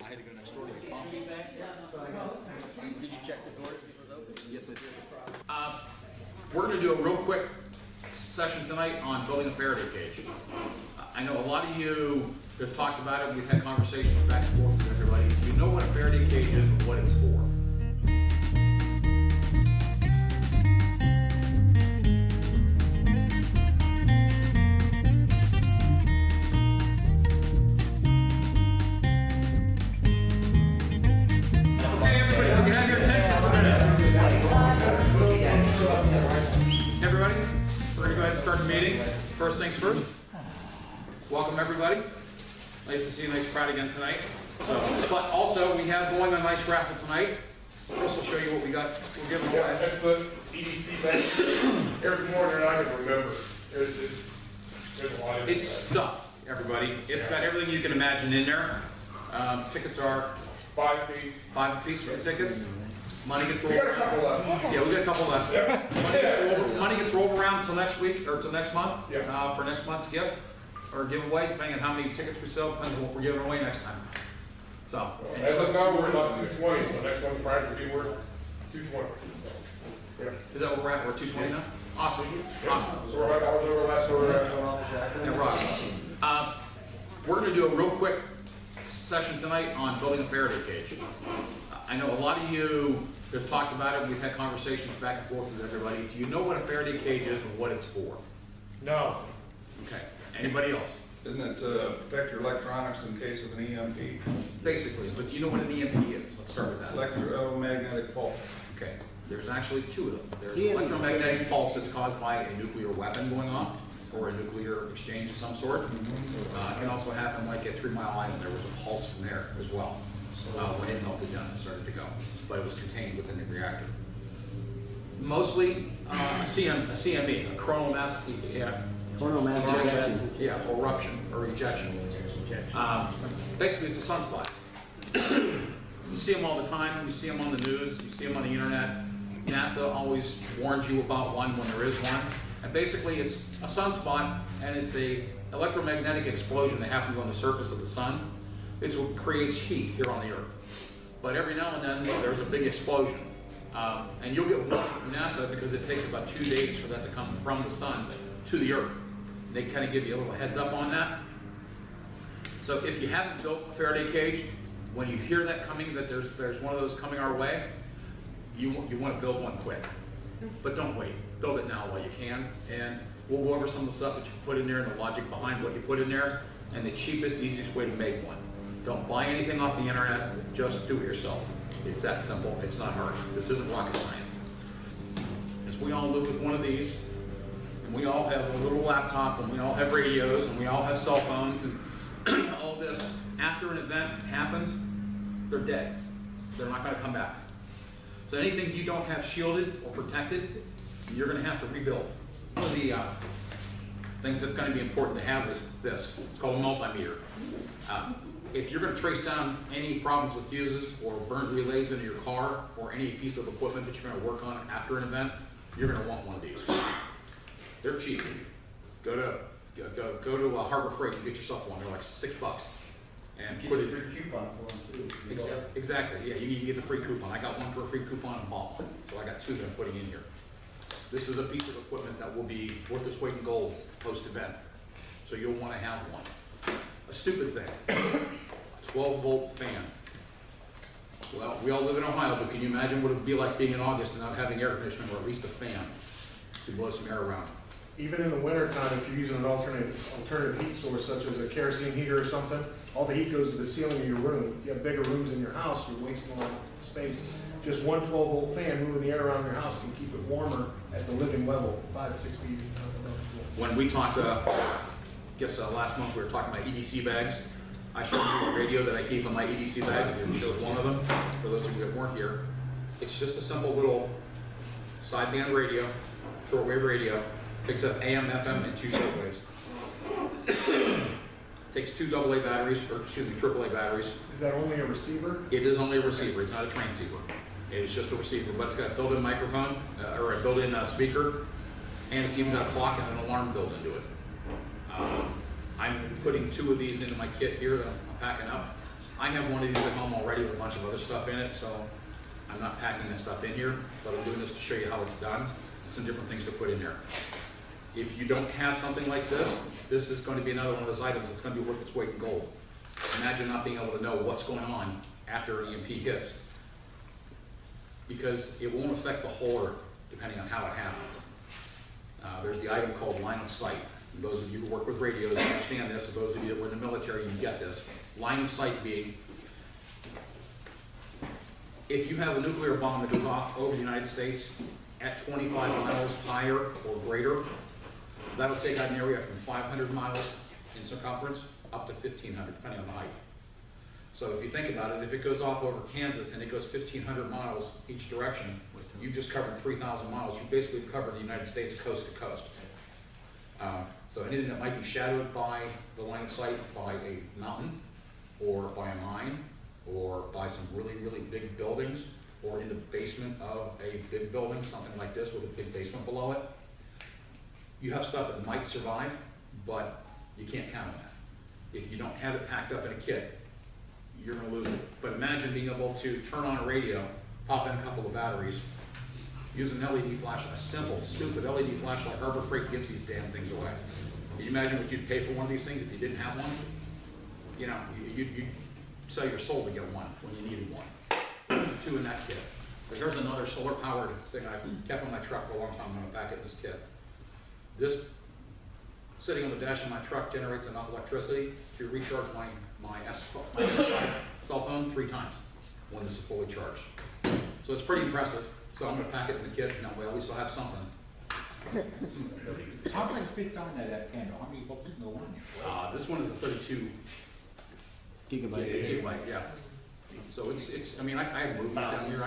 I had to go next door to get coffee. Did you check the door to see if it was open? Yes, I did. We're going to do a real quick session tonight on building a Faraday cage. I know a lot of you have talked about it. We've had conversations back and forth with everybody. You know what a Faraday cage is and what it's for. Start the meeting. First things first. Welcome everybody. Nice to see a nice crowd again tonight. But also we have going on a nice raffle tonight. Chris will show you what we got. We're giving away. Excellent EDC bank. Every morning I can remember. There's a lot of it's stuff, everybody. It's got everything you can imagine in there. Tickets are 5 feet. 5 apiece for the tickets. Money gets rolled We got a around. couple left. Yeah, we got a couple left. Yeah. Money gets rolled around till next week or till next month Yeah. for next month's gift or giveaway, depending on how many tickets we sell, depending on what we're giving away next time. So, As of now, we're about 220, so next one prize will be worth 220. Yeah. is that what we're at? We're 220 now? Awesome. Awesome. So we're $100 over last order. That rocks. We're going to do a real quick session tonight on building a Faraday cage. I know a lot of you have talked about it. We've had conversations back and forth with everybody. Do you know what a Faraday cage is and what it's for? No. Okay. Anybody else? Isn't it to protect your electronics in case of an EMP? Basically, but do you know what an EMP is? Let's start with that. Electromagnetic pulse. Okay. There's actually two of them. There's an electromagnetic pulse that's caused by a nuclear weapon going off or a nuclear exchange of some sort. It can also happen like at 3 Mile Island. There was a pulse from there as well. When it melted down, it started to go, but it was contained within the reactor. Mostly a CME, a coronal mass ejection. Yeah, eruption or ejection. Basically, it's a sunspot. You see them all the time. You see them on the news. You see them on the internet. NASA always warns you about one when there is one. And basically, it's a sunspot, and it's a electromagnetic explosion that happens on the surface of the sun. It's what creates heat here on the Earth. But every now and then, there's a big explosion. And you'll get one from NASA because it takes about 2 days for that to come from the sun to the Earth. They kind of give you a little heads up on that. So if you haven't built a Faraday cage, when you hear that coming, that there's one of those coming our way, you want to build one quick. But don't wait. Build it now while you can. And we'll go over some of the stuff that you put in there and the logic behind what you put in there and the cheapest, easiest way to make one. Don't buy anything off the internet, just do it yourself. It's that simple, it's not hard. This isn't rocket science. As we all live with one of these, and we all have a little laptop, and we all have radios, and we all have cell phones, and all this, after an event happens, they're dead. They're not gonna come back. So anything you don't have shielded or protected, you're gonna have to rebuild. One of the things that's gonna be important to have is this. It's called a multimeter. If you're going to trace down any problems with fuses or burnt relays into your car or any piece of equipment that you're going to work on after an event, you're going to want one of these. They're cheap. Go to Harbor Freight and get yourself one. They're like $6. And put it. Free coupon for them too. Exactly. Yeah, you can get the free coupon. I got one for a free coupon and bought one, so I got 2 that I'm putting in here. This is a piece of equipment that will be worth its weight in gold post-event, so you'll want to have one. A stupid thing. 12-volt fan. Well, we all live in Ohio, but can you imagine what it would be like being in August and not having air conditioning or at least a fan to blow some air around? Even in the wintertime, if you're using an alternative heat source, such as a kerosene heater or something, all the heat goes to the ceiling of your room. If you have bigger rooms in your house, you're wasting a lot of space. Just one 12-volt fan moving the air around your house can keep it warmer at the living level, 5 to 6 feet above the floor. When we talked, last month we were talking about EDC bags. I showed you the radio that I keep on my EDC bag. We showed one of them, for those of you that weren't here. It's just a simple little sideband radio, shortwave radio, picks up AM, FM, and 2 shortwaves. Takes 2 AA batteries, or excuse me, AAA batteries. Is that only a receiver? It is only a receiver, it's not a transceiver. It is just a receiver, but it's got a built-in microphone, or a built-in speaker, and it's even got a clock and an alarm built into it. I'm putting 2 of these into my kit here that I'm packing up. I have one of these at home already with a bunch of other stuff in it, so I'm not packing this stuff in here, but I'm doing this to show you how it's done, and some different things to put in here. If you don't have something like this, this is going to be another one of those items that's going to be worth its weight in gold. Imagine not being able to know what's going on after an EMP hits, because it won't affect the whole earth, depending on how it happens. There's the item called line of sight. And those of you who work with radios understand this, or those of you that were in the military, you get this. Line of sight being, if you have a nuclear bomb that goes off over the United States at 25 miles higher or greater, that'll take out an area from 500 miles in circumference up to 1,500, depending on the height. So if you think about it, if it goes off over Kansas and it goes 1,500 miles each direction, you've just covered 3,000 miles. You basically covered the United States coast to coast. So anything that might be shadowed by the line of sight by a mountain, or by a mine, or by some really, really big buildings, or in the basement of a big building, something like this with a big basement below it, you have stuff that might survive, but you can't count on that. If you don't have it packed up in a kit, you're gonna lose it. But imagine being able to turn on a radio, pop in a couple of batteries, use an LED flashlight, a simple, stupid LED flashlight. Harbor Freight gives these damn things away. Can you imagine what you'd pay for one of these things if you didn't have one? You know, you'd sell your soul to get one when you needed one. There's two in that kit. But here's another solar-powered thing I've kept on my truck for a long time. I'm gonna back in this kit. This, sitting on the dash of my truck, generates enough electricity to recharge my cell phone 3 times when this is fully charged. So it's pretty impressive. So I'm gonna pack it in the kit, and that way at least I'll have something. How much fits on that candle? How many volts go on there? This one is a 32 gigabyte, yeah. So it's, I mean, I have movies down here.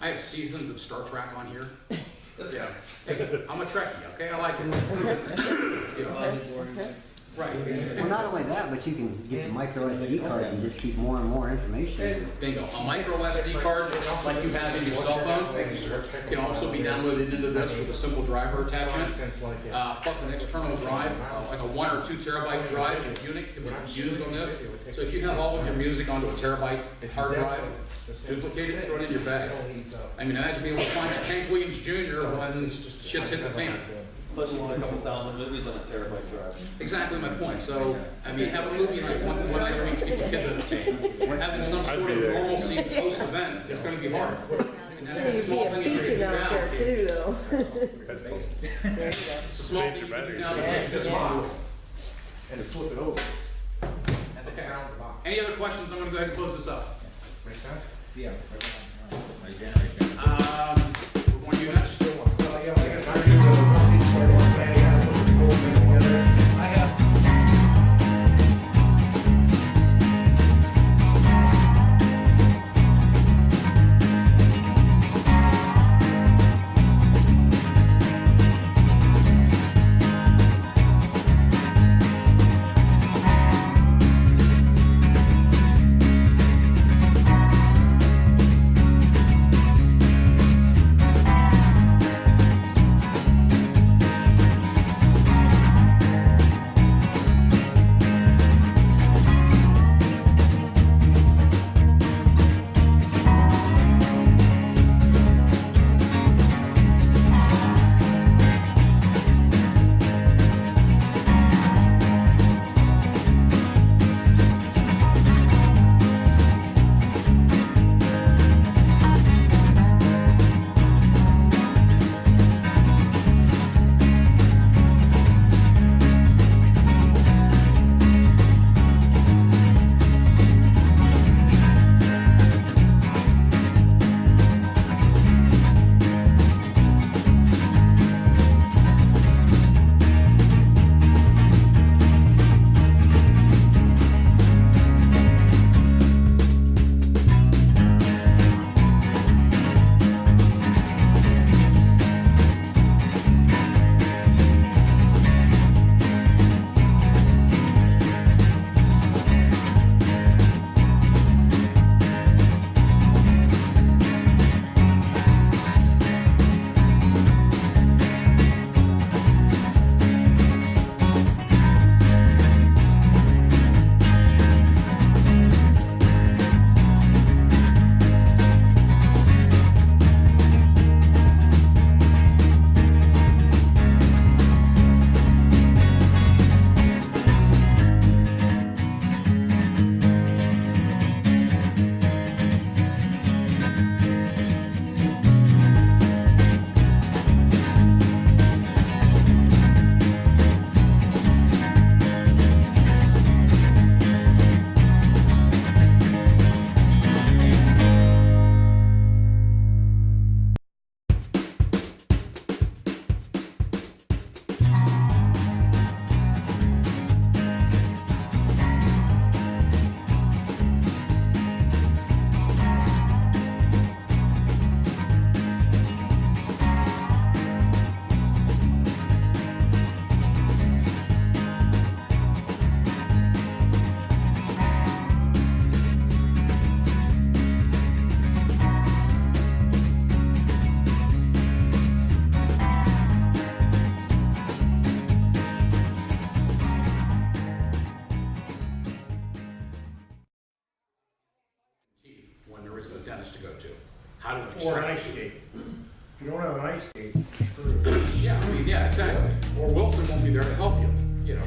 I have seasons of Star Trek on here. Yeah. Hey, I'm a Trekkie, okay? I like it. You know, right. Well, not only that, but you can get the micro SD cards and just keep more and more information. Bingo. A micro SD card, like you have in your cell phone, can also be downloaded into this with a simple driver attachment, plus an external drive, like a 1 or 2 terabyte drive unit can be used on this. So if you have all of your music onto a terabyte hard drive, duplicate it, throw it in your bag. I mean, imagine being able to find some Hank Williams Jr. when shit's hit the fan. Plus you want a couple thousand movies on a terabyte drive. Exactly my point. So, I mean, have a movie night one night a week to keep the kids entertained. Having some sort of normalcy post-event is going to be hard. And that's a small thing that you can do now. too, though. It's a small thing you can do now that you can And flip it over. Okay. Any other questions? I'm going to go ahead and close this up. Make sense? Yeah. We're going to do next. Well, yeah, like I said, I have for the dentist to go to. How to Or an extract. ice skate. If you don't have an ice skate, you're screwed. Yeah, I mean, yeah, exactly. Or Wilson won't be there to help you, you know.